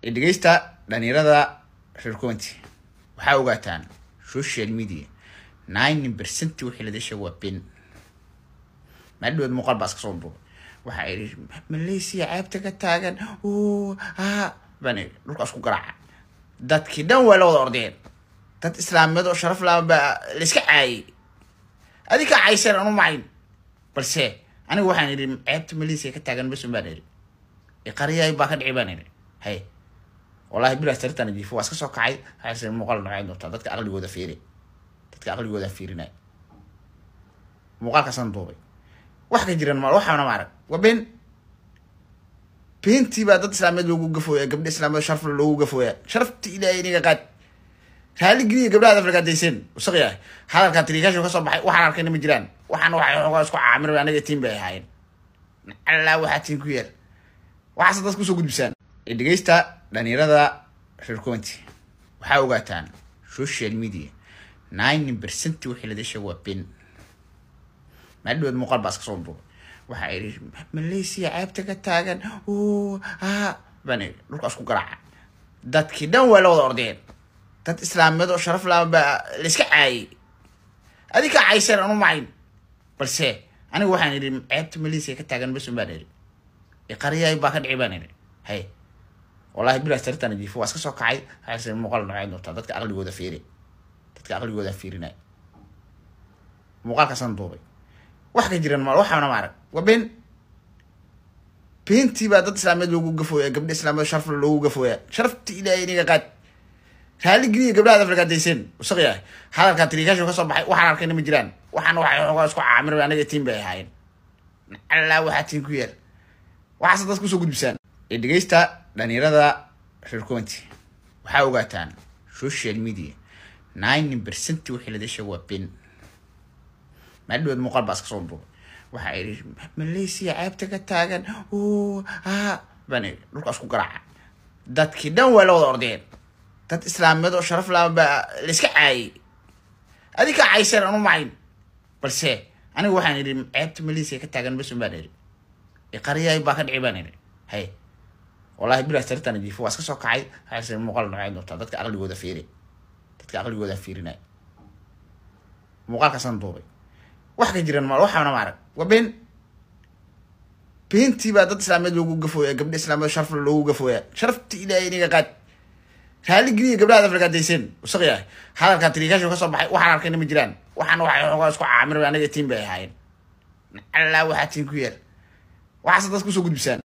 dhegeysta dhalinyarada reer Kuwait waxa ogaataan social media 90% wixii la dhashay waa been madhood muuqaal baas ka soo duub waxa ay Malaysia ceebta ka taagan bani dhulka isku garaaca dadkii dhan waa la wada ordeen dad islaamiyad oo sharaf la iska caayay adika caaysan anu mayn balse anigu waxaan idin ceebta Malaysia ka taagan bas uma dheeri qariyay baa ka dhicibaan hay والله بلا سرتنا جيفو واسك سو كعي هاي muuqaal noocan doonta dadka aqligooda fiirina muuqaalka san duubay wax ka jiran ma waxana ma arag wabin binti ba dad islaamiyad loogu gafooya gabdha islaamiyad sharaf loogu gafooya sharafti ilaahay inaga qaad hal giriye gabdhaha Afrika deysan usaqaya hadalka tirigasho ka soo baxay waxaan arkay ma jiraan waxaan waxa isku caamir anaga team bay ahaayeen alla waxa tiin ku yar waxa dad ku soo gudbisaan dhegeysta dhalinyarada reer Kuwait waxa ogaataan social media 90% wixii la dhashay waa been madhood muuqaal baas ka soo duub waxa ay Malaysia ceebta ka taagan bani dhulka isku garaaca dadkii dhan waa la wada ordeen dad islaamiyad oo sharaf la iska caayay adika caaysan anu mayn balse anigu waxaan idin ceebta Malaysia ka taagan bas uma dheeri qariyay baa ka dhicibaan hay والله بلا سرتنا جيفو واسك سو كعي هاي muuqaal noocan doonta dadka aqligooda fiirina muuqaalka san duubay wax ka jiran ma waxana ma arag wabin binti ba dad islaamiyad loogu gafooya gabdha islaamiyad sharaf loogu gafooya sharafti ilaahay inaga qaad hal giriye gabdhaha Afrika deysan usaqaya hadalka tirigasho ka soo baxay waxaan arkay ma jiraan waxaan waxa isku caamir anaga team bay ahaayeen alla waxa tiin ku yar waxa dad ku soo gudbisaan dhegeysta dhalinyarada reer Kuwait waxa ogaataan social media 90% wixii la dhashay waa been madhood muuqaal baas ka soo duub waxa ay Malaysia ceebta ka taagan bani dhulka isku garaaca dadkii dhan waa la wada ordeen dad islaamiyad oo sharaf la iska caayay adika caaysan anu mayn balse anigu waxaan idin ceebta Malaysia ka taagan bas uma dheeri qariyay baa ka dhicibaan hay والله بلا سرتنا جيفو واسك سو كعي هاي muuqaal noocan doonta dadka aqligooda fiirina muuqaalka san duubay wax ka jiran ma waxana ma arag wabin binti ba dad islaamiyad loogu gafooya gabdha islaamiyad sharaf loogu gafooya sharafti ilaahay inaga qaad hal giriye gabdhaha Afrika deysan usaqaya hadalka tirigasho ka soo baxay waxaan arkay ma jiraan waxaan waxa isku caamir anaga team bay ahaayeen alla waxa tiin ku yar waxa dad ku soo gudbisaan